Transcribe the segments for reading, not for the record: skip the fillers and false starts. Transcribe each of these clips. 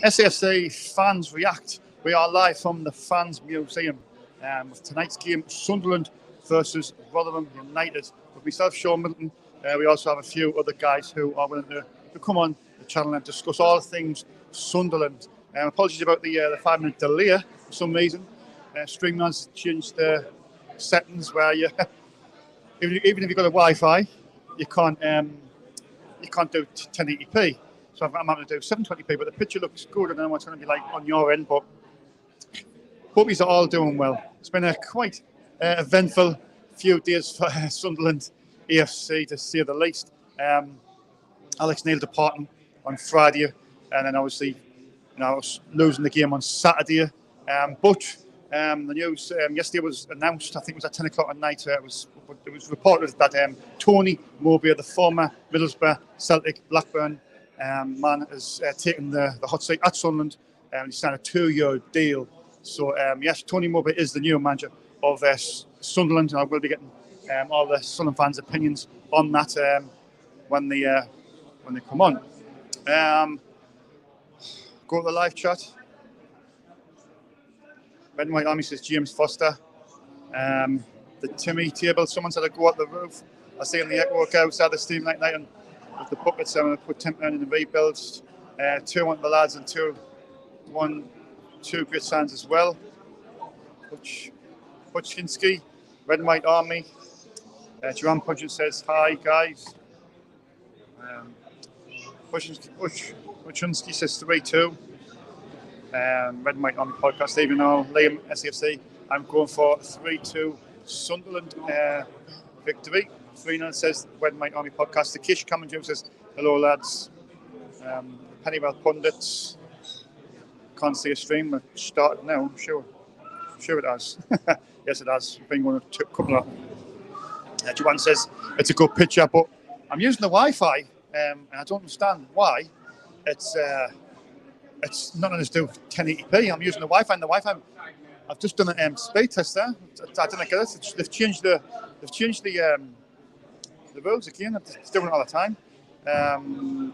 SAFC Fans React. We are live from the Fans Museum with tonight's game, Sunderland versus Rotherham United. With myself, Shaun Middleton. We also have a few other guys who are willing to come on the channel and discuss all things Sunderland. Apologies about the 5-minute delay for some reason. Streamline's changed the settings where you, even if you've got a Wi-Fi, you can't do 1080p. So I'm having to do 720p, but the picture looks good. I don't know what it's going to be like on your end, but hope you're all doing well. It's been a quite eventful few days for Sunderland AFC, to say the least. Alex Neil departing on Friday, and then obviously, losing the game on Saturday. But the news yesterday was announced. I think it was at 10 o'clock at night. It was reported that Tony Mowbray, the former Middlesbrough, Celtic, Blackburn man, has taken the hot seat at Sunderland. He signed a 2-year deal. So yes, Tony Mowbray is the new manager of Sunderland, and I will be getting all the Sunderland fans' opinions on that when they come on. Go to the live chat. Red and White Army says James Foster. The Timmy table. Someone said I'd go out the roof. I see in the echo work outside the steam night and with the buckets. I'm going to put Tim in the rebuilds. 2-1 to the lads and 2 great signs as well. Puczynski, Red and White Army. Jerome Pudgeon says hi guys. Puczynski says 3-2. Red and White Army podcast. Even though Liam SAFC, I'm going for 3-2 Sunderland victory. 3-0 says Red and White Army podcast. The Kish Cameron Jim says hello lads. Pennywell pundits. Can't see a stream. It started now. I'm sure it has. Yes, it has. I've been going a couple of. Joanne says it's a good picture, but I'm using the Wi-Fi, and I don't understand why. It's not going to do 1080p. I'm using the Wi-Fi, and the Wi-Fi. I've just done a speed test there. I didn't get it. They've changed the rules again. It's doing it all the time.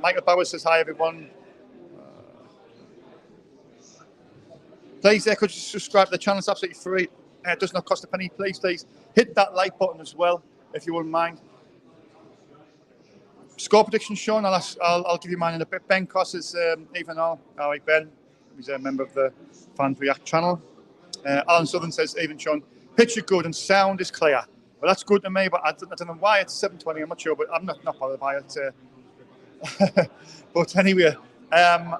Michael Bowers says hi everyone. Please, could you subscribe to the channel? It's absolutely free. It does not cost a penny. Please hit that like button as well, if you wouldn't mind. Score prediction, Shaun. I'll give you mine in a bit. Ben Cross is even all. All right, Ben. He's a member of the Fans React channel. Alan Southern says, even Shaun, picture good and sound is clear. Well, that's good to me, but I don't know why it's 720. I'm not sure, but I'm not bothered by it. But anyway, I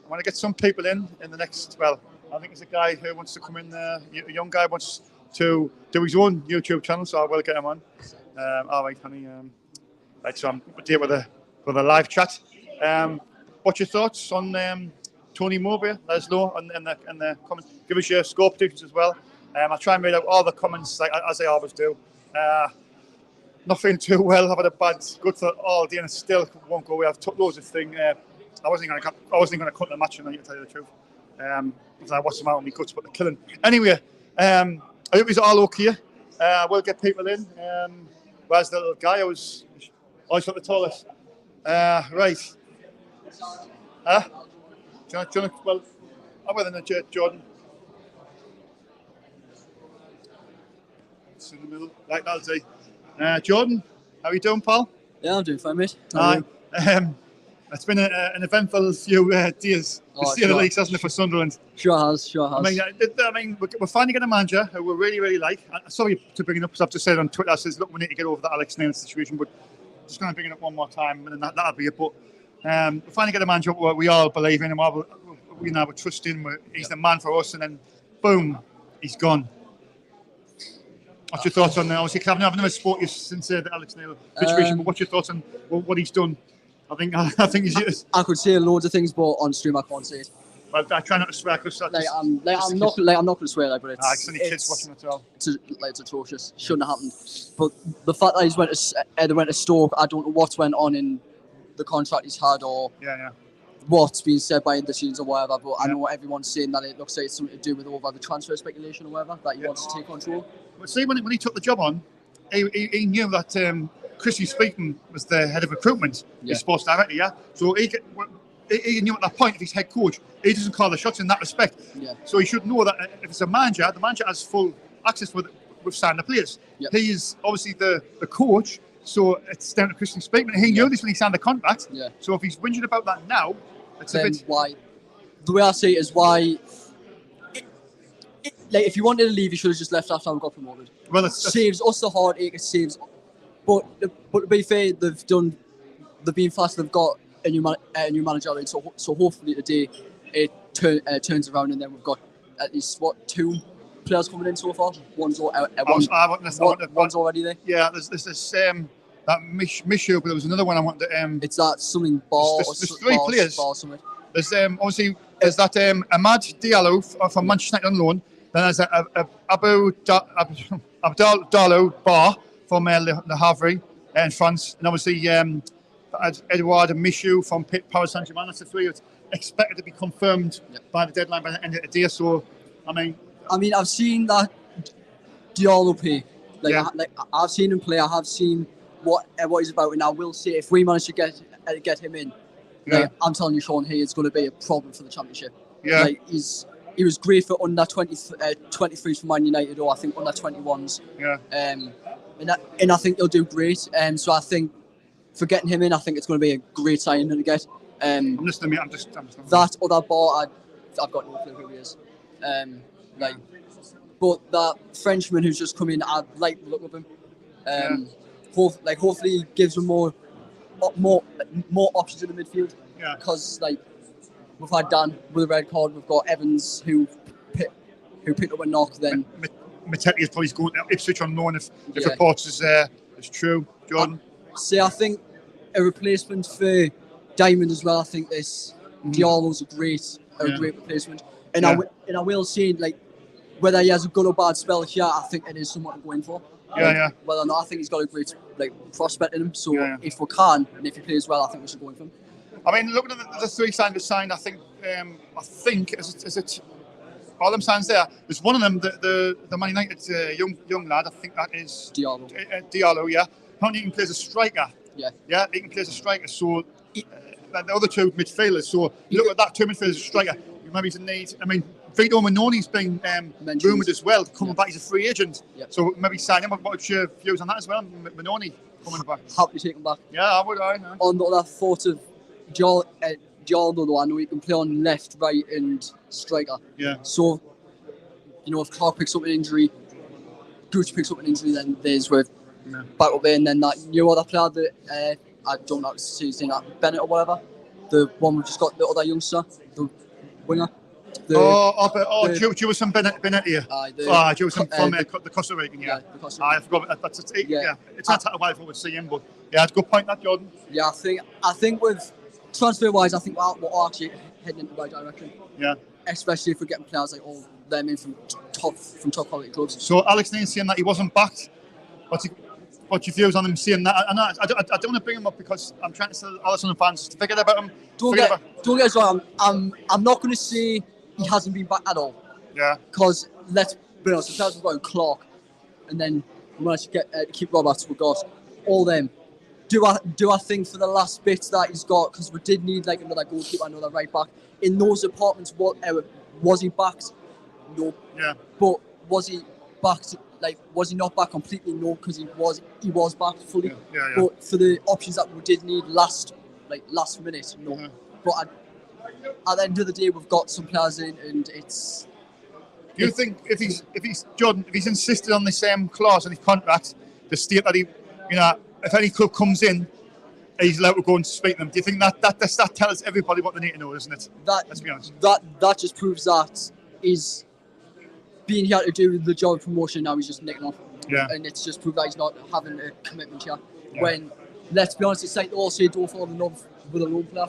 want to get some people in the next. Well, I think there's a guy who wants to come in. A young guy wants to do his own YouTube channel, so I will get him on. All right, honey. Right, so I'm here with a live chat. What's your thoughts on Tony Mowbray? Let us know in the comments. Give us your score predictions as well. I'll try and read out all the comments as I always do. Not feeling too well. I've had a bad good for all day and it still won't go away. I've took loads of things. I wasn't going to cut the match tonight, to tell you the truth. I watched them out on my guts, but they're killing. Anyway, I hope he's all okay. We'll get people in. Where's the little guy? I shot the tallest. Right. Do you want, well, I'm with the Jordan. It's in the middle. Right, that'll do. Jordan, how are you doing, pal? Yeah, I'm doing fine, mate. Hi. It's been an eventful few days, to say the least, hasn't it, for Sunderland? Sure has. I mean, we're finally getting a manager who we really, really like. Sorry to bring it up, because I've just said on Twitter, I says, look, we need to get over that Alex Neil situation, but just going to bring it up one more time, and then that'll be it. But we finally get a manager we all believe in, and we trust in. He's the man for us, and then, boom, he's gone. What's your thoughts on that? Obviously, I've never spoken to you since the Alex Neil situation, but what's your thoughts on what he's done? I think he's. I could say loads of things, but on stream I can't say it. Well, I try not to swear because I'm not going to swear, but it's only kids watching it all. It's atrocious. Shouldn't have happened. But the fact that they went to Stoke, I don't know what went on in the contract he's had or what's been said by industries or whatever. But I know everyone's saying that it looks like it's something to do with over the transfer speculation or whatever, that he wants to take control. But see, when he took the job on, he knew that Chrissy Speaking was the head of recruitment, the sports director, So he knew at that point, if he's head coach, he doesn't call the shots in that respect. Yeah. So he should know that if it's a manager, the manager has full access with signing the players. Yep. He is obviously the coach, so it's down to Christian Speakman. He knew this when he signed the contract. Yeah. So if he's whinging about that now, it's then a bit. Why? The way I see it is why. Like, if you wanted to leave, you should have just left after we got promoted. Well, it saves us the heartache. It saves. But to be fair, they've been fast. They've got a new manager in. So hopefully today it turns around, and then we've got at least 2 players coming in so far. One's already there. Yeah, there's that Mishu, but there was another one I wanted to. It's that something ball. There's 3 players. Ball something. There's obviously that Ahmad Diallo from Manchester United on loan. Then there's Abdul Dallo Bar from Le Havre in France, and obviously Edouard Michou from Paris Saint-Germain. That's the 3 that's expected to be confirmed by the deadline by the end of the day. So, I mean, I've seen that Diallo play. I've seen him play. I have seen what he's about, and I will say if we manage to get him in, I'm telling you, Sean, he is going to be a problem for the championship. Yeah. He was great for under 23s for Man United, or I think under 21s. Yeah. And I think he'll do great. So I think for getting him in, I think it's going to be a great signing to get. I'm just that other Bar, I've got no clue who he is. But that Frenchman who's just come in, I like the look of him. Hopefully he gives them more options in the midfield. Yeah. Because we've had Dan with a red card. We've got Evans who picked up a knock. Then Mattetti is probably going to Ipswich on loan if reports is true. Jordan. I think a replacement for Diamond as well. I think this Diallo's a great replacement. And I will say whether he has a good or bad spell here, I think it is somewhat to go in for. Whether or not, I think he's got a great prospect in him. So if we can, and if he plays well, I think we should go in for him. I mean, looking at the 3 signed, I think is it all them signs there? There's one of them, the Man United young lad. I think that is Diallo. Diallo, yeah. Apparently he can play as a striker. Yeah, he can play as a striker. So the other 2 midfielders. So you look at that 2 midfielders as a striker. You maybe need. I mean, Vito Minoni's been rumoured as well, coming back. He's a free agent. Yep. So maybe sign him. What's your views on that as well? Minoni coming back. Happy to take him back. Yeah, I would. On the other thought of Diallo, though, I know he can play on left, right, and striker. Yeah. So, if Clark picks up an injury, Gooch picks up an injury, then there's where back up there, and then that new other player that I don't know how to say his name, Bennett or whatever, the one we've just got, the other youngster, the winger. Jewison Bennett here. Jewison from the Costa Rican, I forgot. That's it. Yeah. It's not a while before we see him, but it's a good point, that, Jordan. Yeah, I think with transfer-wise, I think we're actually heading in the right direction. Yeah. Especially if we're getting players like all them in from top quality clubs. So Alex Neil's saying that he wasn't backed. What's your views on him saying that? I don't want to bring him up because I'm trying to tell all the Sunderland fans to forget about him. Don't get us wrong. I'm not going to say he hasn't been back at all. Yeah. Because let's be honest, the players we've got Clark, and then we managed to keep Roberts. We've got all them. Do I think for the last bits that he's got, because we did need another goalkeeper, another right back in those departments? Was he backed? No. Yeah. But was he backed? Was he not back completely? No, because he was backed fully. Yeah. But for the options that we did need last minute, no. Yeah. But at the end of the day, we've got some players in, and it's. Do you think if he's Jordan, if he's insisted on the same clause in his contract, the state that he, if any club comes in, he's allowed to go and speak to them. Do you think that tells everybody what they need to know, isn't it? Let's be honest. That just proves that he's being here to do the job of promotion. Now he's just nicking off. Yeah. And it's just proved that he's not having a commitment here. Yeah. When, let's be honest, it's like they all say don't fall in love with a loan player.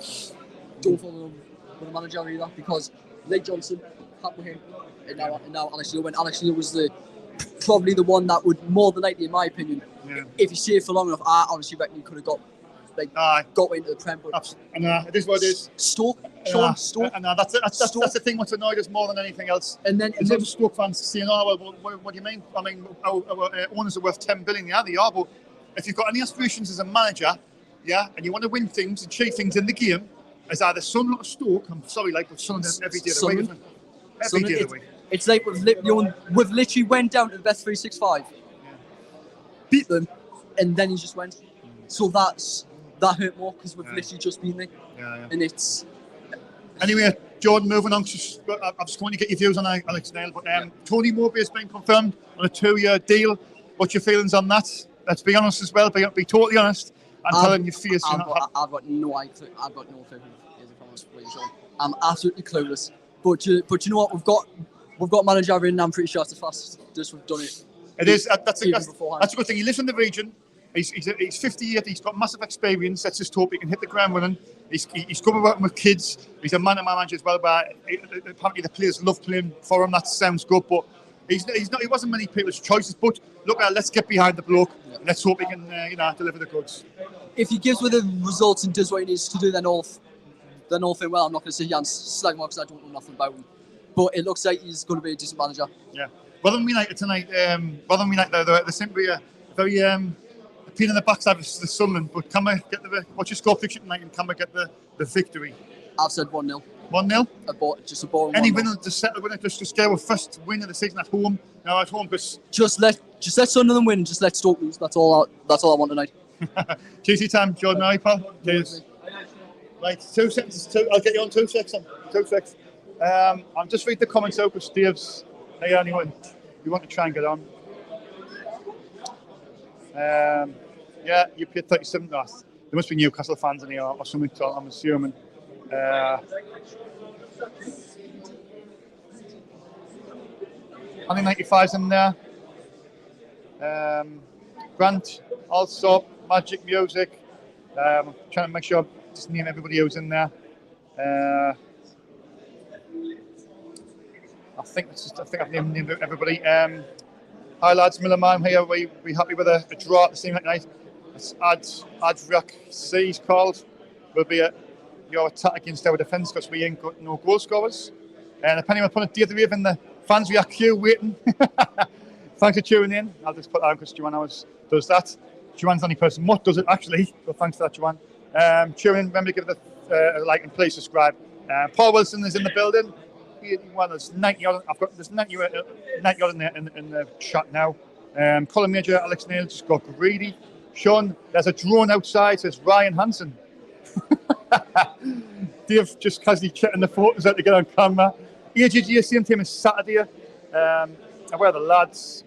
Don't fall in love with a manager either, because Lake Johnson, happy with him, and now Alex Neil. When Alex Neil was probably the one that would more than likely, in my opinion, if you see it for long enough, I honestly reckon he could have got into the Prem. And it is what it is. Stoke. That's the thing. What's annoyed us more than anything else. And then Stoke fans saying, "Oh, well, what do you mean? I mean, our owners are worth 10 billion. Yeah, they are. But if you've got any aspirations as a manager, and you want to win things, achieve things in the game, It's either Sunderland or Stoke. I'm sorry, like, but Sunderland every day of the week, isn't it? Every day of the week. It's like we've literally went down to the best 365, beat them, and then he just went. So that hurt more because we've literally just been there. And it's... Anyway, Jordan, moving on, I'm just going to get your views on Alex Neil, but Tony Mowbray has been confirmed on a 2-year deal. What's your feelings on that? Let's be honest as well, be totally honest. I'm telling you, face. I've got no idea. I've got no clue who is, if I'm honest with you, Sean. I'm absolutely clueless. But you know what? We've got manager in. I'm pretty sure it's the fastest we've done it. It is. That's a good thing. He lives in the region. He's 58. He's got massive experience. Let's just hope he can hit the ground running. He's good at working with kids. He's a man of manager as well. But apparently the players love playing for him. That sounds good. But he's not. He wasn't many people's choices. But look, let's get behind the bloke. Yeah. Let's hope he can deliver the goods. If he gives with the results and does what he needs to do, then all thing well. I'm not going to say and slag him because I don't know nothing about him. But it looks like he's going to be a decent manager. Yeah. Rotherham United tonight. Rotherham United. They seem to be a very pain in the backside of the Sunderland. But can we get what's your score prediction tonight? And can we get the victory? I've said 1-0. 1-0. Just a boring. Any winner to settle winner just to get our first win of the season at home. Now at home, because just let Sunderland win. Just let Stoke lose. That's all I want tonight. Cheers, time, Jordan. All right, pal. Cheers. Right, 2 seconds. I'll get you on 2 seconds. 2 seconds. I'll just read the comments out because Steve's. Hey, anyone, you want to try and get on? Yeah, you paid 37 last. There must be Newcastle fans in here or something. So I'm assuming. Only 95's in there. Grant, also Magic Music. I'm trying to make sure I just name everybody who's in there. I think I've named everybody. Hi lads, Miller Man here. We happy with a draw at the same night. It's Adriak C's called. Will be your attack against our defence because we ain't got no goal scorers. And depending on put a date in the fans, we are queue waiting. Thanks for tuning in. I'll just put that because Joanne does that. Joanne's the only person what does it actually. So thanks for that, Joanne. Tune in. Remember to give it a like and please subscribe. Paul Wilson is in the building. 81. There's 90 odd. There's 90 odd in the chat now. Colin Major, Alex Neil just got greedy. Sean, there's a drone outside. Says Ryan Hansen. Dave just casually checking the photos out to get on camera. AGG, same team as Saturday. Where are the lads?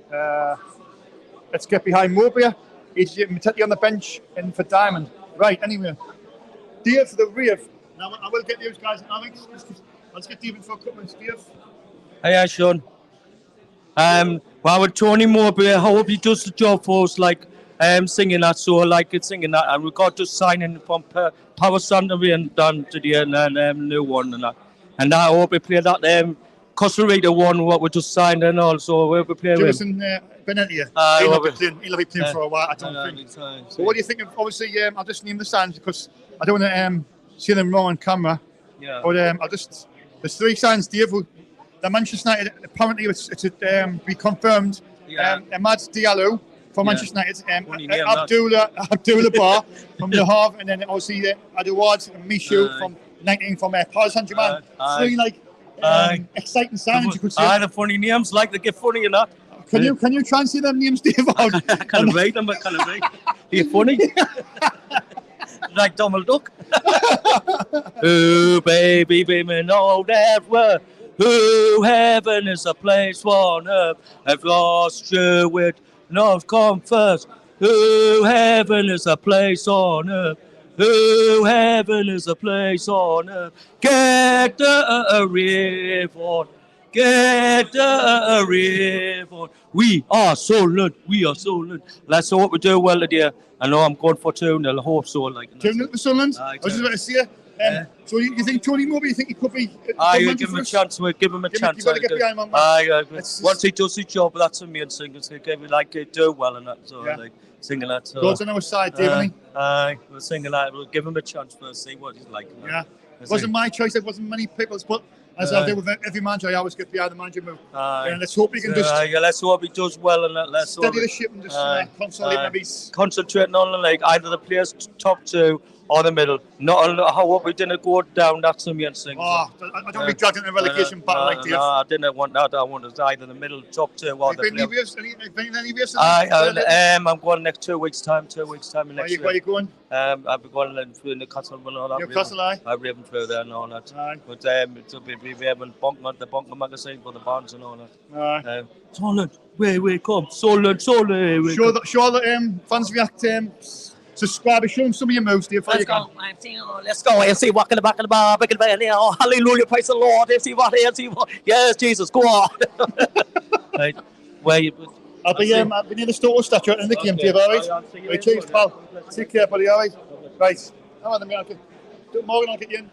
Let's get behind Mowbray. AGG Matchday on the bench in for Diamond. Right, anyway. Dave for the rave. Now I will get you guys, Alex. Let's get Dave in for a couple minutes, Dave. Hiya, Sean. Well, with Tony Mowbray, I hope he does the job for us, like singing that, so I like it singing that. And we got just signing from Power Sunderland and done today, and new one and that. And I hope we play that Costa Rica one, what we just signed and all, so we'll be playing with. Jason Benetti, he'll be playing for a while, I don't think. So what do you think of, obviously, I'll just name the signs because I don't want to see them wrong on camera. Yeah. But there's 3 signs, Dave. The Manchester United, apparently it's be confirmed. Yeah. Ahmad Diallo from Manchester United. Abdullah Bar from Le Havre, and then obviously Edouard Michou from 19 from Paris Saint-Germain. 3 exciting signings you could say. The funny names, like they get funny enough. Can you try and see them names, Dave? I can't write them, but can I write? They're funny. Like Donald Duck. Oh, baby, baby, know that word. Oh, heaven is a place on earth. I've lost you with no comfort. Oh, heaven is a place on earth. Oh, heaven is a place on earth. Get the river on. Get the river on. We are Sunderland. We are Sunderland. Let's hope we do well today. I know I'm going for 2-0. I hope so. 2-0 for Sunderland? I was just about to say it. So you think Tony Mowbray, you think he could be... give him a chance. We'll give him a chance. You've got to get behind him, man. Once he does his job, that's the main thing. It's do well and that. So, singing that. So. God's on our side, Dave, isn't he? We're singing that. We'll give him a chance first, see what he's like. Yeah. It wasn't my choice. It wasn't many people's. But As I do with every manager, I always get behind the manager move. And let's hope he can just let's hope he does well and let's steady the ship and just concentrating on like either the players top two or the middle. Not on what we didn't go down. That's the main thing. I don't want to be dragged into a relegation battle like this. No, I didn't want that. I wanted either the middle, top two, or the players. Any waves? I'm going next 2 weeks' time. 2 weeks' time in next year. Where are you going? I'll be going through Newcastle and all that. Newcastle, aye. I've driven through there and all that. But it'll be having the Bunker magazine for the bands and all that. Sunderland, where come? Sunderland, show the fans react. Subscribe, show them some of your moves, dear. Let's go and see what in the back of the bar, back in the van. Oh, hallelujah, praise the Lord. See what. Yes, Jesus, go on. Right, where you? I'll be near the Stoke statue in the game, dear. All right. Cheers, pal. Take care, buddy. All right. Right. Morgan, I'll get you in.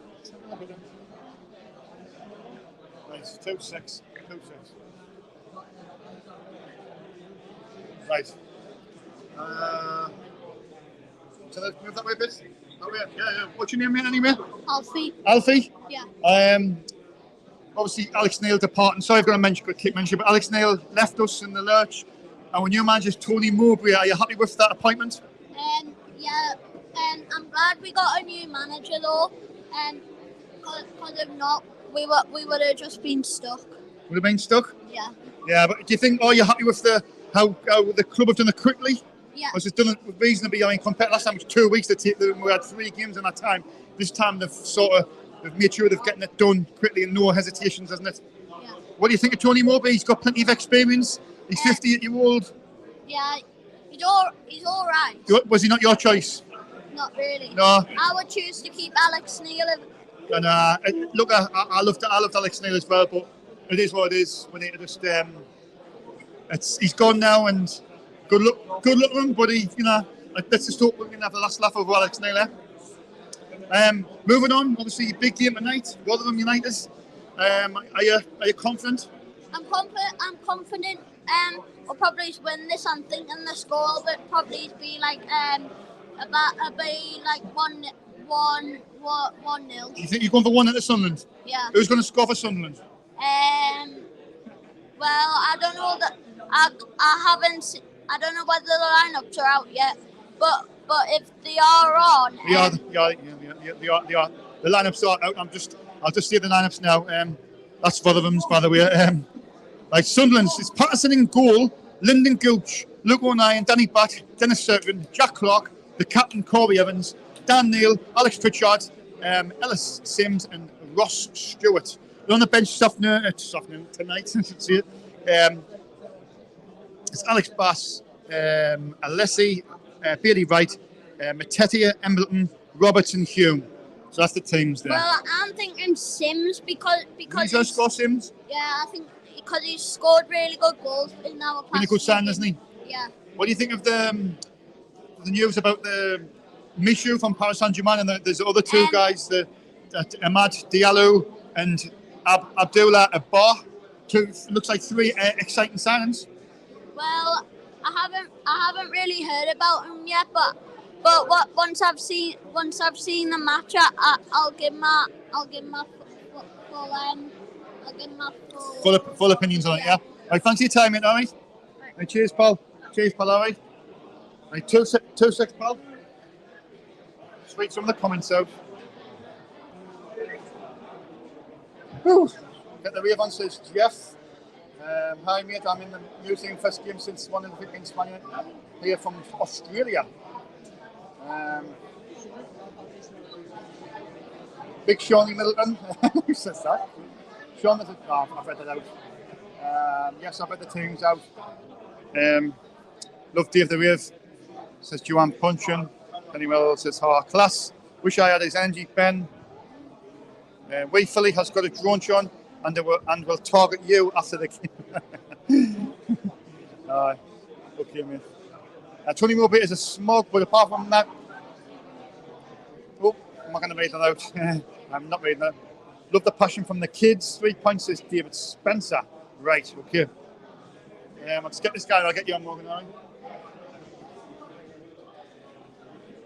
Right. 2-6. Right. So let's move that way a bit. That way. Yeah. What's your name, mate? Anyway? Alfie? Yeah. Obviously, Alex Neil departing. Sorry, I've got to keep mentioning, but Alex Neil left us in the lurch. And when your manager's Tony Mowbray, are you happy with that appointment? Yeah. I'm glad we got a new manager though. Because if not, we would have just been stuck. Would have been stuck? Yeah. Yeah, but do you think? You're happy with how the club have done it quickly? Yeah. Because it's done it reasonably. I mean, compared last time it was 2 weeks. We had 3 games in that time. This time they've made sure they're getting it done quickly and no hesitations, hasn't it? Yeah. What do you think of Tony Mowbray? He's got plenty of experience. He's 58-year-old. Yeah, he's all right. Was he not your choice? Not really. No. I would choose to keep Alex Neil. And look, I loved Alex Neil as well, but it is what it is. We need to just he's gone now, and good luck to him. But let's just hope we can have the last laugh over Alex Neil. Moving on, obviously big game tonight, Rotherham United. Are you confident? I'm confident. We'll probably win this. I'm thinking the score will probably be like about be like 1-0. You think you're going for 1 at Sunderland? Yeah. Who's going to score for Sunderland? Well, I don't know that. I haven't. I don't know whether the lineups are out yet. But if they are on, they are. The lineups are out. I'll just say the lineups now. That's Rotherham's, by the way. Like Sunderland's, it's Patterson in goal, Lyndon Gooch, Luke O'Neill, Danny Batt, Dennis Serkin, Jack Clark, the captain Corey Evans, Dan Neil, Alex Pritchard, Ellis Sims, and Ross Stewart. They're on the bench this afternoon tonight. I should see it. It's Alex Bass, Alessi, Bailey Wright, Matetia, Embleton, Robertson, Hume. So that's the teams there. Well, I'm thinking Sims because he's going to score Sims. Yeah, I think because he's scored really good goals in our past. Really good sign, isn't he? Yeah. What do you think of the news about the Michu from Paris Saint-Germain and there's the other two guys, Ahmad Diallo and Abdullah Abbar? Looks like 3 exciting signings. Well, I haven't really heard about them yet, but once I've seen the match, I'll give my full opinions on it. Yeah. Right, thanks for your time, mate. All right. Right, cheers, pal. All right. Right, 2-6, pal. Just read some of the comments out. Whew. Get the wave on, says Jeff. Hi, mate. I'm in the museum first game since one in the against Man United here from Australia. Big Shaun Middleton. Who says that? Shaun, I've read that out. Yes, I've read the teams out. Love Dave the Wave. Says Joanne Punchin. Anyway, says class. Wish I had his energy, Ben. Wee Philly has got a drone, Sean, and will target you after the game. Okay, mate. Tony Mowbray is a smug, but apart from that, I'm not going to read that out. I'm not reading that. Love the passion from the kids. 3 points, says David Spencer. Right, okay. Let's get this guy. I'll get you on, Morgan. All right.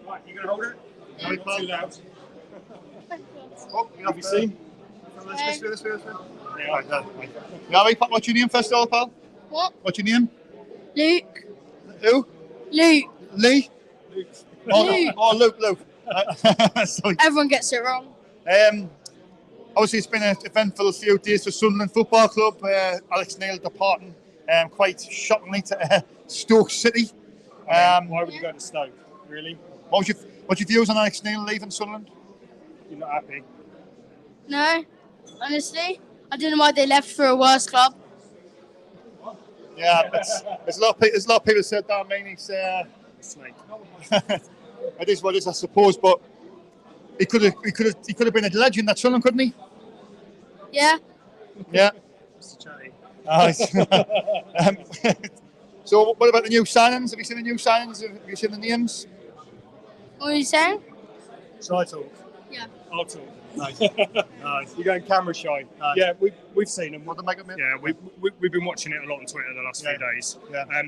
Right, you going to hold it? Yeah, Not too loud. Oh, you have to see. This way. Right, right. You all right, Pat? What's your name first of all, pal? What? What's your name? Luke. Who? Luke. Lee? Luke. Oh, Luke. Sorry. Everyone gets it wrong. Obviously, it's been an eventful few days for Sunderland Football Club. Alex Neil departing quite shockingly to Stoke City. Why would you go to Stoke? Really? What's your views on Alex Neil leaving Sunderland? You're not happy? No, honestly, I don't know why they left for a worse club. Yeah, there's a lot of people who said that. I mean, he's Snake. it is what it is, I suppose. But he could have been a legend at Sunderland, couldn't he? Yeah. Yeah. Mr. Chatty. So, what about the new signings? Have you seen the new signings? Have you seen the names? What are you saying? Shall I talk? Yeah. I'll talk. Nice. Nice. You're going camera shy. Nice. Yeah, we've seen them. What the make of it? Yeah, we've been watching it a lot on Twitter the last few days. Yeah.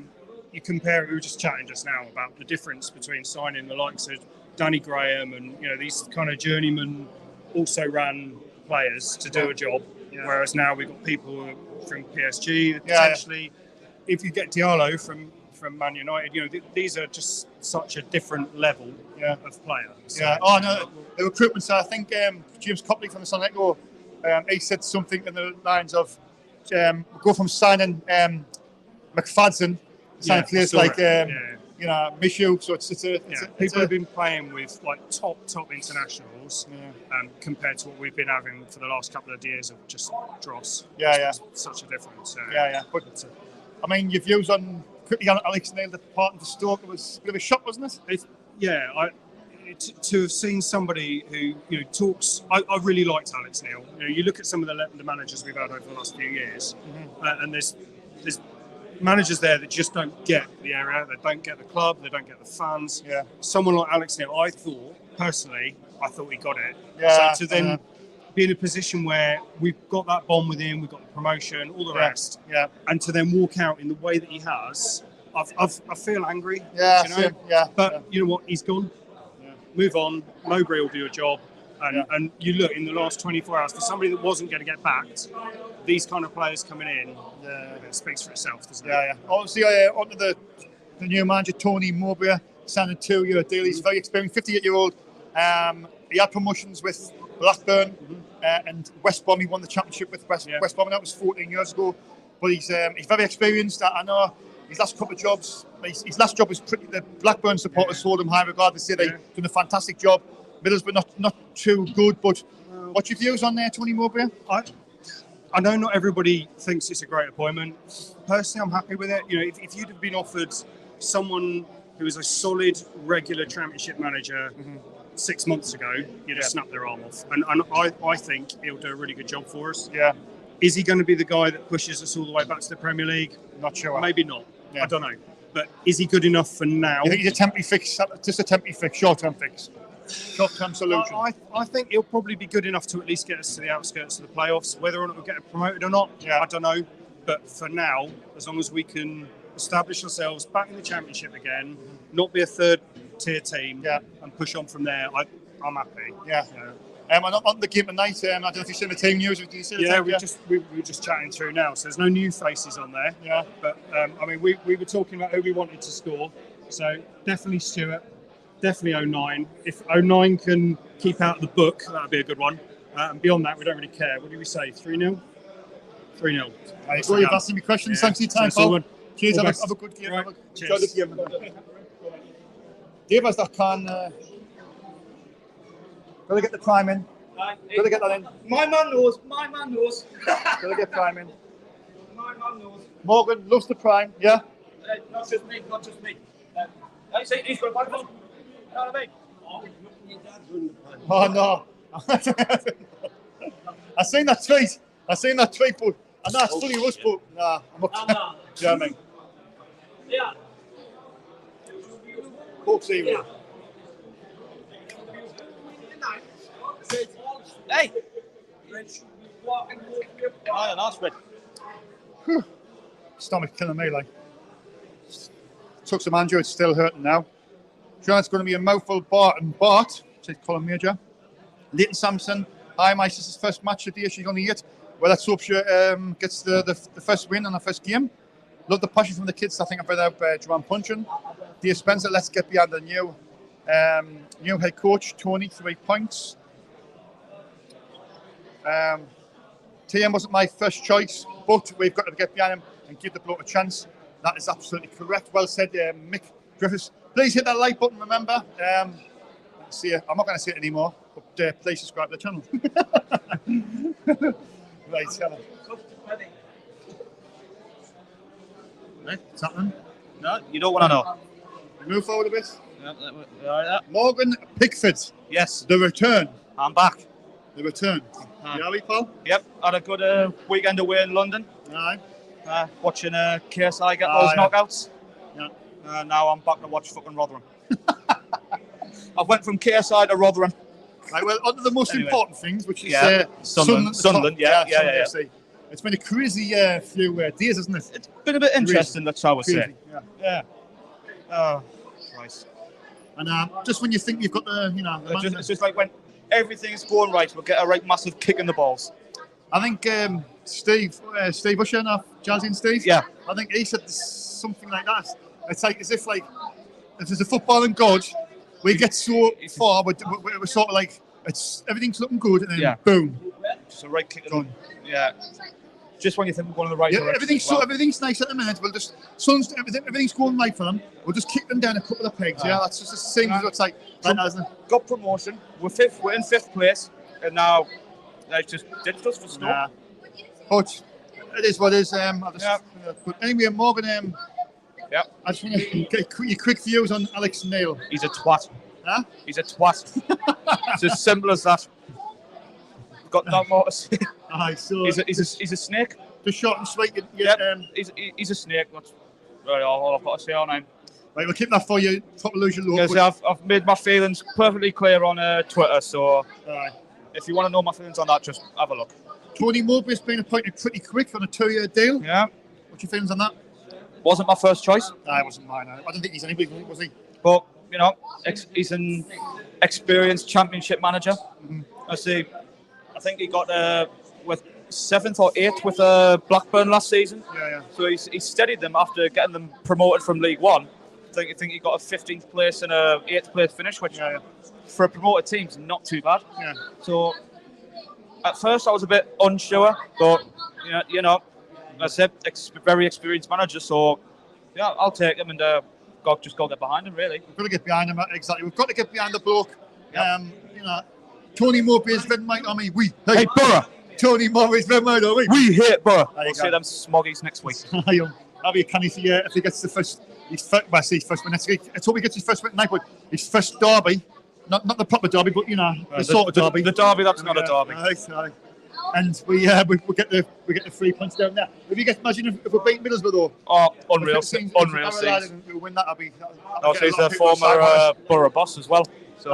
You compare. We were just chatting just now about the difference between signing the likes of Danny Graham and these kind of journeyman, also ran players to do a job. Yeah. Whereas now we've got people from PSG potentially. If you get Diallo from Man United, these are just such a different level of player. So, yeah. Oh no, the recruitment side. I think James Copley from the Sunderland Echo, he said something in the lines of go from signing McFadden, signing players like Michu. So it's people have been playing with like top internationals compared to what we've been having for the last couple of years of just dross. It's such a difference. But I mean, your views on quickly on Alex Neil departing for Stoke, it was a bit of a shock, wasn't it? To have seen somebody who talks. I really liked Alex Neil. You look at some of the managers we've had over the last few years, and there's managers there that just don't get the area, they don't get the club, they don't get the fans. Yeah. Someone like Alex Neil, I thought he got it. Yeah. So to then be in a position where we've got that bond with him, we've got the promotion, all the rest, and to then walk out in the way that he has, I feel angry. Yeah. But you know what? He's gone. Yeah. Move on. Mowbray will do a job. And you look in the last 24 hours for somebody that wasn't going to get backed. These kind of players coming in, it speaks for itself, doesn't it? Yeah. Obviously, onto the new manager Tony Mowbray, signed a 2-year deal. He's very experienced, 58-year-old. He had promotions with Blackburn and West Brom. He won the championship with West Brom, and that was 14 years ago. But he's very experienced. I know his last couple of jobs. His last job was pretty. The Blackburn supporters hold him high regard. They say they've done a fantastic job. Middlesbrough not too good, but what's your views on there, Tony Mowbray? I know not everybody thinks it's a great appointment. Personally, I'm happy with it. If you'd have been offered someone who is a solid, regular championship manager 6 months ago, you'd have snapped their arm off. And I think he'll do a really good job for us. Yeah. Is he going to be the guy that pushes us all the way back to the Premier League? Not sure. Maybe not. Yeah. I don't know. But is he good enough for now? You think he's a temporary fix, just a temporary fix, short-term fix? Short-term solution. I think he'll probably be good enough to at least get us to the outskirts of the playoffs. Whether or not we'll get promoted or not, I don't know. But for now, as long as we can establish ourselves back in the Championship again, not be a third-tier team, and push on from there, I'm happy. Yeah. On the game tonight, I don't know if you've seen the team news. Did you see the we were just chatting through now, so there's no new faces on there. Yeah. But we were talking about who we wanted to score. So definitely Stewart. Definitely 09. If 09 can keep out of the book, that'd be a good one. And beyond that, we don't really care. What do we say? 3-0? 3-0. So you've asked me questions. Thanks for your time, Paul. Cheers. Have a good game. Right. Enjoy the game. Give us that can. Gotta get the prime in. Gotta get that in. My man knows. Gotta get prime in. My man knows. Morgan loves the prime. Yeah. Not just me. I say he's got one. You know what I mean? Oh no. I seen that tweet, but I know it's funny was, but nah, I'm up. Do you know what I mean? Yeah. Coach Evil. Hey. Stomach killing me, like. Took some angio, it's still hurting now. Sure, it's going to be a mouthful. Bart, said Colin Major. Leighton Sampson, Hi, my sister's first match of the year. She's only 8. Well, let's hope she gets the first win on her first game. Love the passion from the kids. I think I've read out Joanne Punchin. Dear Spencer, let's get behind the new head coach, Tony, 3 points. TM wasn't my first choice, but we've got to get behind him and give the bloke a chance. That is absolutely correct. Well said, Mick Griffiths. Please hit that like button, remember. Let's see, I'm not going to say it anymore, but please subscribe to the channel. Right, what's happening? No, you don't want to know. Move forward a bit. Yeah. Morgan Pickford. Yes. The return. I'm back. The return. You all right, Paul? Yep. Had a good weekend away in London. Aye. Watching KSI get those knockouts. Yeah. Now I'm back to watch fucking Rotherham. I went from KSI to Rotherham. Right, well, on to the most important things, which is Sunderland. Yeah. It's been a crazy few days, isn't it? It's been a bit interesting, that's how I would say. Yeah. Oh, Christ. And just when you think you've got the, it's just like when everything's going right, we'll get a right massive kick in the balls. I think Steve Usher, Jazzy and Steve. Yeah. I think he said something like that. It's like as if if there's a footballing god, we get so far, we're sort of like everything's looking good, and then boom, just a right kick in. Yeah. Just when you think we're going in the right direction. Everything's nice at the minute. We'll just everything's going right for them. We'll just kick them down a couple of pegs. Yeah, that's just the same as it's like that, isn't it? Got promotion. We're in 5th place, and now they just ditched us for snow. Yeah. But it is what it is. But anyway, Morgan. I just want to get your quick views on Alex Neil. He's a twat. Huh? He's a twat. It's as simple as that. Got no more to say. So he's a snake. Just short and sweet. He's a snake. That's really all I've got to say on him. Right, we'll keep that for you. Probably lose your look. Because I've made my feelings perfectly clear on Twitter. So if you want to know my feelings on that, just have a look. Tony Mowbray's been appointed pretty quick on a 2-year deal. Yeah. What's your feelings on that? Wasn't my first choice. It wasn't mine. I don't think he's anybody, was he? But he's an experienced Championship manager. Mm-hmm. I think he got with 7th or 8th with Blackburn last season. Yeah. So he steadied them after getting them promoted from League One. I think he got a 15th place and a 8th place finish, which for a promoted team is not too bad. Yeah. So at first I was a bit unsure, but I said very experienced manager. So I'll take him and go get behind him. Really, we've got to get behind him. Exactly, we've got to get behind the bloke. Yep. Tony Mowbray is very might on me. Hey, Borough. Tony Mowbray is very might on me. We hate Borough. We'll see them smoggies next week. That'll be a canny if he gets the first. His first win next week. I hope he gets his first win tonight, but his first derby, not the proper derby, but the sort of derby. The derby that's not a derby. Right. And we get the 3 points down there. If you guys imagine if we beat Middlesbrough though. Oh, unreal scenes. We'll win that. He's a former Borough boss as well. So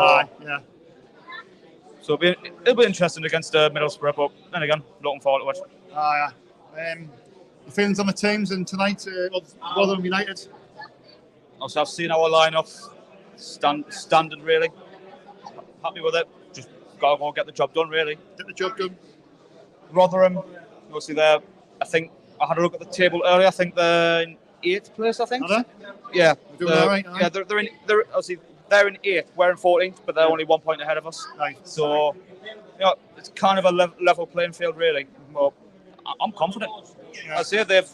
So it'll be interesting against Middlesbrough, but then again, looking forward to it. The feelings on the teams and tonight, Rotherham United. Also, I've seen our lineup standard really. Happy with it. Just gotta go get the job done really. Get the job done. Rotherham, obviously I think I had a look at the table earlier. I think they're in 8th place. I think. Are they? Yeah. They're doing all right. Yeah, they're obviously they're in 8th. We're in 14th, but they're only 1 point ahead of us. Right. So it's kind of a level playing field really. But I'm confident. Yeah. I say they've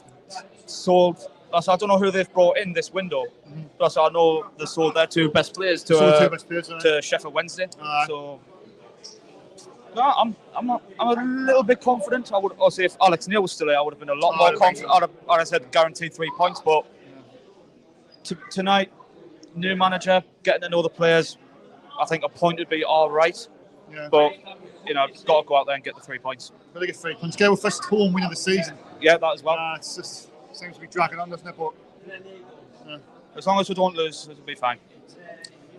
sold. I don't know who they've brought in this window. Mm-hmm. Plus, I know they sold their 2 best players to Sheffield Wednesday. So, no, I'm a little bit confident. I would say if Alex Neil was still here, I would have been a lot more confident. I'd have said guaranteed 3 points. But tonight, new manager, getting to know the players. I think a point would be all right. Yeah. But got to go out there and get the 3 points. Got to get 3 points. Get our first home win of the season. Yeah, that as well. It's just. Seems to be dragging on, doesn't it? But as long as we don't lose, it'll be fine.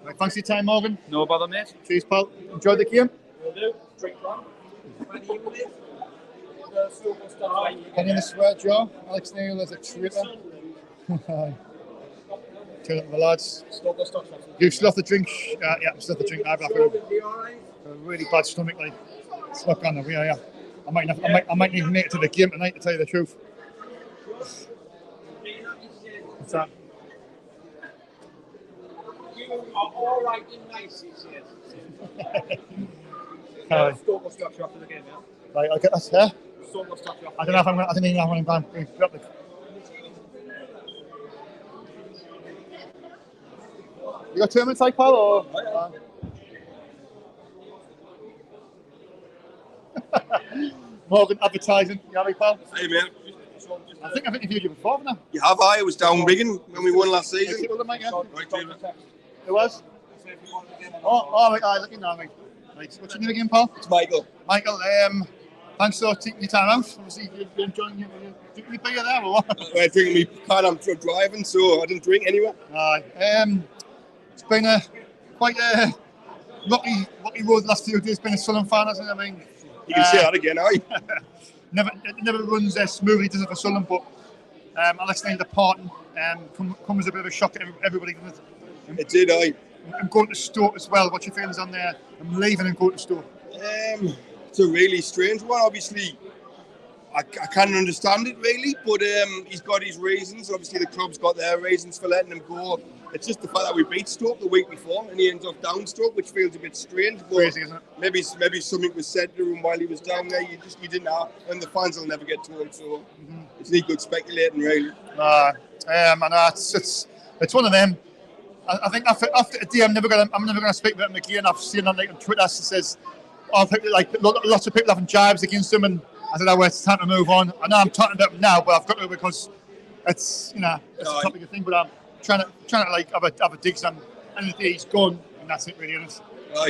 Right, thanks for your time, Morgan. No bother, mate. Cheers, pal. Enjoy the game. Will do. Drink one. Penny in the sweat, Joe. Alex Neil is a traitor. Two of the lads. You still have the drink? Yeah, still have the drink. I've got a really bad stomach. Like, it's not gone away. Yeah, I might need to make it to the game tonight, to tell you the truth. What's that? You are all right in nices, yes. Stoke will stop you after the game, yeah? Right, I'll get that here. Stoke will stop you after I don't know if I'm going to. I don't even know when I'm going to grab it. You got 2 minutes, like, Paul? Or? Morgan advertising. You have it, pal? Hey, man. I think I've interviewed you before, haven't I? You have, I was down Wigan when we won last season. Right, David. It was? Oh, right, look, you know, mate. Right, what's your name again, Paul? It's Michael. Michael, thanks for taking your time out. Obviously, you're enjoying your drinking your beer there, or what? I'm drinking me car, I'm driving, so I didn't drink anywhere. It's been a quite a rocky road the last few days. Been a Sunderland fan, hasn't it? I mean, you can say that again, aye. It never runs smoothly, does it, for Sunderland? But Alex Neil departing comes as a bit of a shock to everybody, doesn't it? It did, aye. I'm going to Stoke as well. What's your feelings on there? I'm leaving and going to Stoke. It's a really strange one. Obviously, I can't understand it really, but he's got his reasons. Obviously, the club's got their reasons for letting him go. It's just the fact that we beat Stoke the week before and he ends up down Stoke, which feels a bit strange. But crazy, isn't it? Maybe something was said to him while he was down there. You didn't know, and the fans will never get told. So it's not good speculating, really. It's one of them. I think after today, I'm never gonna speak about him again. I've seen on Twitter it says, lots of people having jibes against him, and I said, well, it's time to move on. I know I'm talking about him now, but I've got to, because it's it's a topic of thing. But I'm trying to like have a digs on, and he's gone, and that's it really. And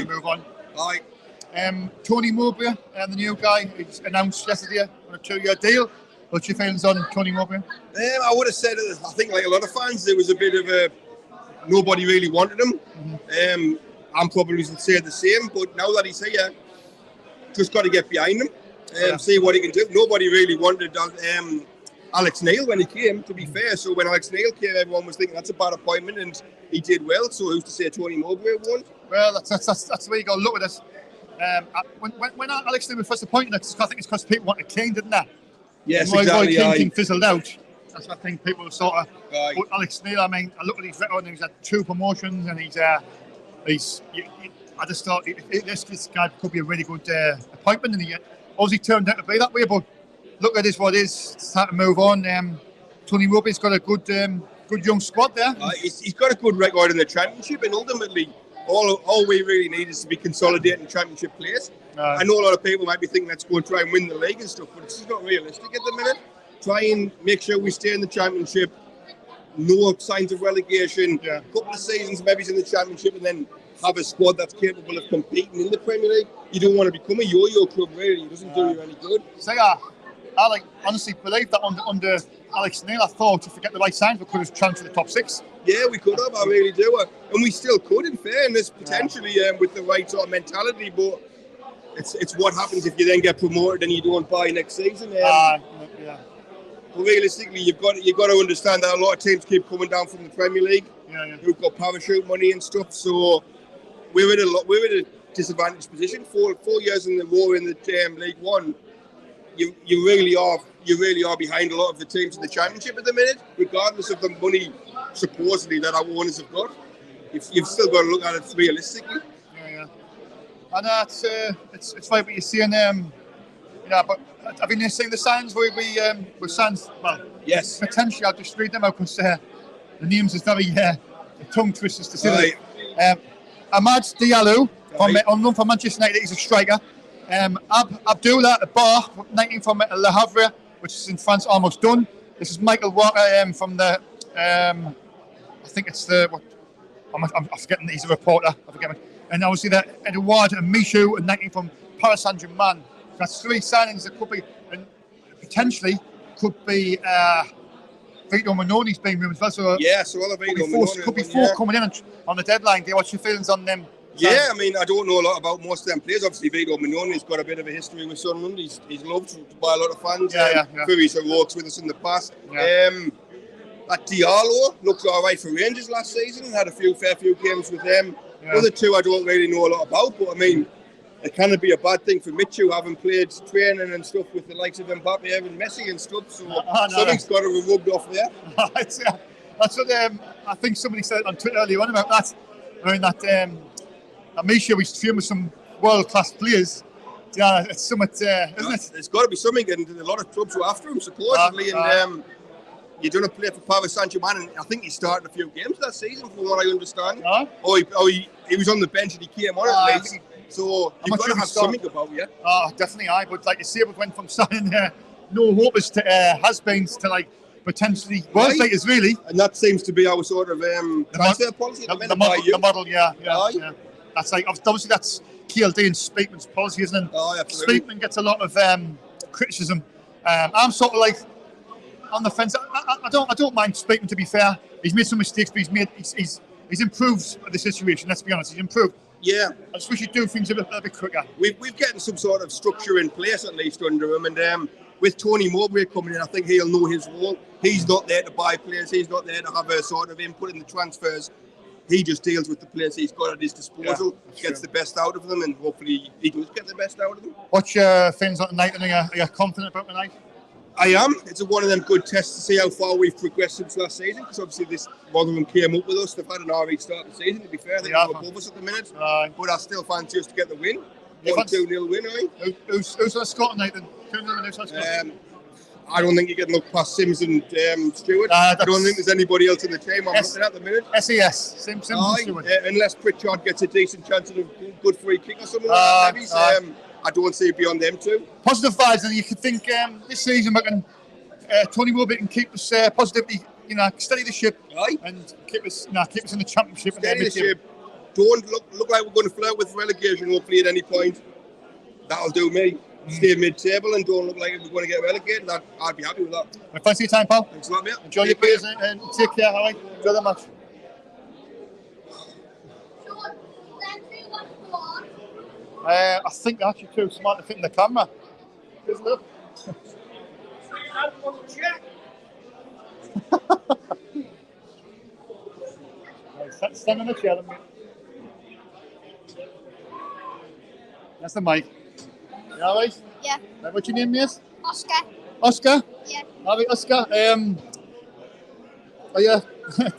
move on. Aye. Tony Mowbray, the new guy, he's announced yesterday on a 2-year deal. What's your feelings on Tony Mowbray? I would have said, I think like a lot of fans, there was a bit of a nobody really wanted him. I'm probably going to say the same, but now that he's here, just got to get behind him, see what he can do. Nobody really wanted Alex Neil when he came, to be fair. So when Alex Neil came, everyone was thinking that's a bad appointment, and he did well. So who's to say Tony Mowbray won't? Well, that's the way you got to look at it. When Alex Neil was first appointed, I think it's because people wanted Kane, didn't they? Yes, and exactly. Roy Keane fizzled out. That's what I think people were sort of. But Alex Neil, I mean, I look at his record, and he's had 2 promotions, and I just thought this guy could be a really good appointment, and he obviously turned out to be that way. But look at this, what it is. It's time to move on. Tony Mowbray's got a good young squad there. He's got a good record in the Championship, and ultimately, all we really need is to be consolidating Championship players. I know a lot of people might be thinking let's go and try and win the league and stuff, but it's just not realistic at the minute. Try and make sure we stay in the Championship. No signs of relegation. A couple of seasons, maybe in the Championship, and then have a squad that's capable of competing in the Premier League. You don't want to become a yo-yo club, really. It doesn't do you any good. So I honestly believe that under Alex Neil, I thought if we get the right signs, we could have chanced the top 6. Yeah, we could have. I really do, and we still could, in fairness, potentially with the right sort of mentality. But it's what happens if you then get promoted and you don't buy next season. But realistically, you've got to understand that a lot of teams keep coming down from the Premier League, who've got parachute money and stuff. So we're in a disadvantaged position. Four years in the row in the League One, you really are behind a lot of the teams in the Championship at the minute, regardless of the money supposedly that our owners have got. You've still got to look at it realistically. And it's right what you're saying. But have you seen the signs with signs? Well, yes. Potentially, I'll just read them out because the names is very tongue twisters to say. Ahmad Diallo, unknown for Manchester United, he's a striker. Abdullah Bar, 19 from Le Havre, which is in France, almost done. This is Michael Walker from the. I think it's the. I'm forgetting. He's a reporter. I forget. And obviously that Edouard and Michou, 19 from Paris Saint-Germain. That's 3 signings that could be, and potentially could be. Vito Manoni's being rumoured as well. So all of Vito Manoni could be 4 coming in on the deadline. What's your feelings on them? Yeah, I mean, I don't know a lot about most of them players. Obviously, Vito Manoni's got a bit of a history with Sunderland. He's loved by a lot of fans. Through his heroics with us in the past. That Diallo looked all right for Rangers last season and had a fair few games with them. Yeah. The other two I don't really know a lot about, but I mean, it can't be a bad thing for Mitchell having played training and stuff with the likes of Mbappe and Messi and stuff. So something's got to be rubbed off there. That's what I think somebody said on Twitter earlier on about that. I mean, that Amisha was trained with some world-class players. Yeah, it's somewhat, isn't it? There's got to be something, and a lot of clubs were after him, supposedly. You're going to play for Paris Saint-Germain, and I think he started a few games that season, from what I understand. He was on the bench and he came on at least. So you've got to have something about you. Definitely, but like you say, we went from signing no hopers to has-beens to like potentially world beaters, really. And that seems to be our sort of transfer policy. The model, yeah. That's like, obviously that's KLD and Speakman's policy, isn't it? Absolutely. Speakman gets a lot of criticism. I'm sort of like on the fence. I don't mind Speakman, to be fair. He's made some mistakes, but he's improved the situation. Let's be honest, he's improved. Yeah, I just wish he'd do things a bit quicker. We've getting some sort of structure in place at least under him, and with Tony Mowbray coming in, I think he'll know his role. He's not there to buy players. He's not there to have a sort of input in the transfers. He just deals with the players he's got at his disposal, gets the best out of them, and hopefully he does get the best out of them. What's your feelings on tonight? Are you confident about tonight? I am. It's one of them good tests to see how far we've progressed since last season, because obviously this Rotherham came up with us. They've had an alright start to the season, to be fair. I think they're above us at the minute. But I still fancy us to get the win. 1-2-0 win, right? Who's going to score tonight then? 2-0 who's going to score? I don't think you can look past Sims and Stewart. I don't think there's anybody else in the team I'm looking at the minute. SES, Sims and Stewart. Unless Pritchard gets a decent chance of a good free kick or something like that, maybe. I don't see it beyond them two. Positive vibes, and you could think this season we can Tony Mowbray can keep us positively, steady the ship and keep us in the championship. Steady the ship. Don't look like we're going to flirt with relegation, hopefully, at any point. That'll do me. Stay mid-table and don't look like we're going to get relegated. I'd be happy with that. Well, thanks for your time, pal. Thanks a lot, mate. Enjoy your beers and take care, all right? Enjoy the match. I think they're actually too smart to fit in the camera. Isn't it? Stand on the chair. That's the mic. You all right? Yeah. What's your name, miss? Oscar. Oscar? Yeah. All right, Oscar. Are you,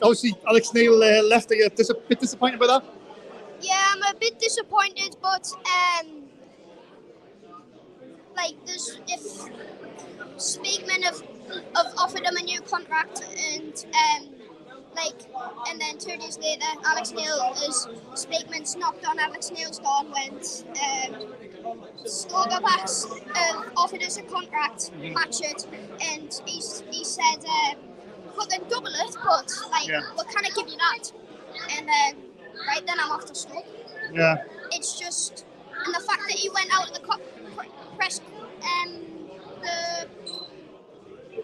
obviously, Alex Neil left. Are you a bit disappointed by that? Yeah, I'm a bit disappointed, but if Speakman have offered him a new contract and then 2 days later, Alex Neil Speakman's knocked on Alex Neil's door and went, Stogerback's offered us a contract, match it, and he said, we can double it, but we can't give you that. And then I'm off to Stoke. Yeah. It's just, and the fact that he went out of the press,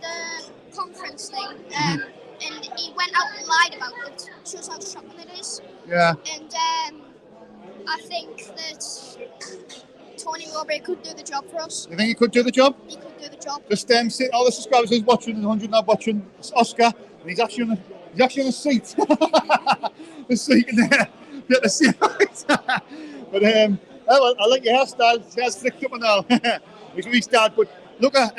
the conference thing, and he went out and lied about it, shows how shocking it is. Yeah. And I think that Tony Mowbray could do the job for us. You think he could do the job? He could do the job. Just see all the subscribers who's watching, 100 now watching. It's Oscar, and he's actually on a seat. So you can get to see it. But I like your hairstyle. His hair's flicked up and all. He's really started. But look at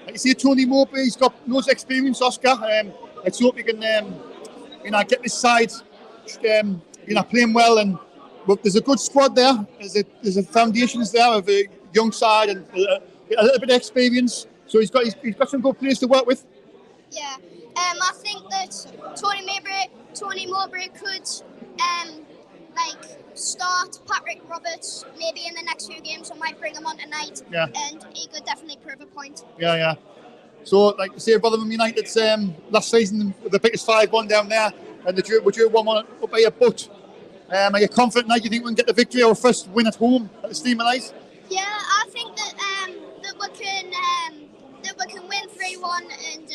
you see Tony Mowbray. He's got loads of experience, Oscar. Let's hope he can get this side playing well, and there's a good squad there. There's a foundations there of a young side and a little bit of experience. So he's got some good players to work with. Yeah. I think that Tony Mowbray could start Patrick Roberts maybe in the next few games. I might bring him on tonight, and he could definitely prove a point. Yeah. So, like say, Rotherham United's last season, the biggest 5-1 down there, and the drew 1-1 up by your butt. Are you confident now? Do you think we can get the victory or first win at home at the Steamer Light? Yeah, I think that we can win 3-1, and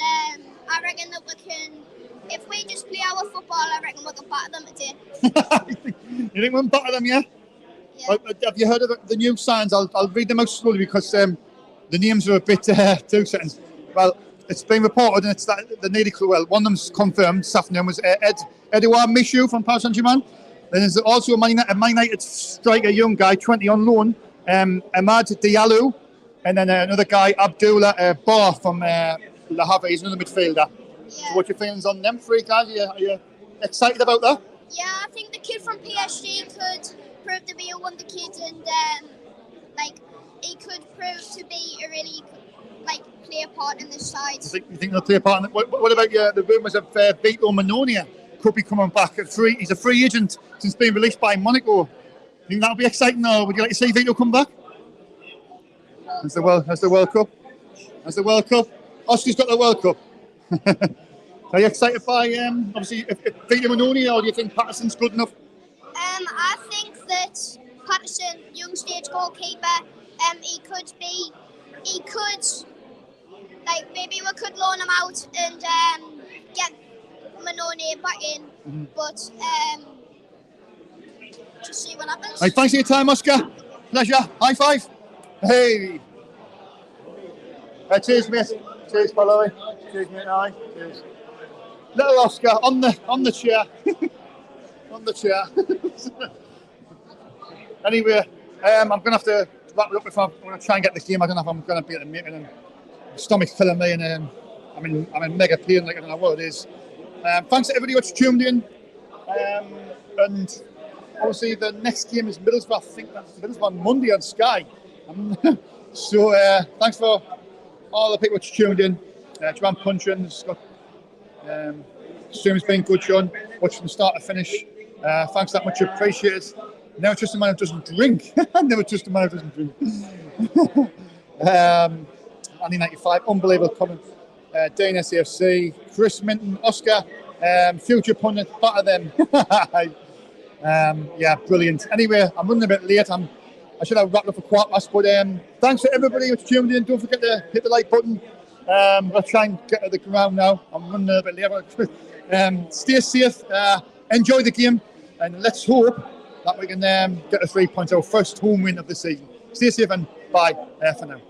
I reckon that we can. If we just play our football, I reckon we can batter them today. You think we can batter them, yeah? Yeah. Have you heard of the new signs? I'll read them out slowly because the names are a bit 2 seconds. Well, it's been reported, and it's that the nearly well, one of them's confirmed this afternoon was Edouard Michou from Paris Saint-Germain. Then there's also a Man United striker, young guy, 20 on loan, Ahmad Diallo, and then another guy, Abdullah Bar from Le Havre. He's another midfielder. Yeah. So what's your feelings on them three guys? Are you excited about that? Yeah, I think the kid from PSG could prove to be a wonder kid, and he could prove to be a really play a part in this side. You think they'll play a part in it? What about the rumours of Vito Mannonia could be coming back? He's a free agent since being released by Monaco. You think that'll be exciting, or would you like to see Vito come back? That's the World Cup. That's the World Cup. Oscar's got the World Cup. Are you excited by obviously if Vito Mannonia, or do you think Patterson's good enough? I think that Patterson, young stage goalkeeper, he could maybe we could loan him out and get Manone back in, but just see what happens. Right, thanks for your time, Oscar. Pleasure. High five. Hey. Cheers, mate. Cheers, Valerie. Cheers, mate. Aye. Cheers. Little Oscar on the chair. On the chair. Anyway, I'm going to have to wrap it up if I'm going to try and get the game. I don't know if I'm going to be at the meeting, and my stomach's killing me, and I'm in mega pain, like I don't know what it is. Thanks to everybody who's tuned in. And obviously the next game is Middlesbrough. I think that's Middlesbrough on Monday on Sky. So thanks for all the people who tuned in. Joanne Puncheon, Scott. Stream's been good, Sean. Watch from start to finish. Thanks that much appreciated. Never trust a man who doesn't drink. Never trust a man who doesn't drink. Andy 95, unbelievable comment. Dane SAFC, Chris Minton, Oscar, future pundit, batter them. Yeah, brilliant. Anyway, I'm running a bit late. I should have wrapped up for quarter past, but thanks to everybody who's tuned in. Don't forget to hit the like button. I'll try and get to the ground now. I'm running a bit late. Stay safe, enjoy the game, and let's hope that we can get the 3 points, our first home win of the season. Stay safe and bye for now.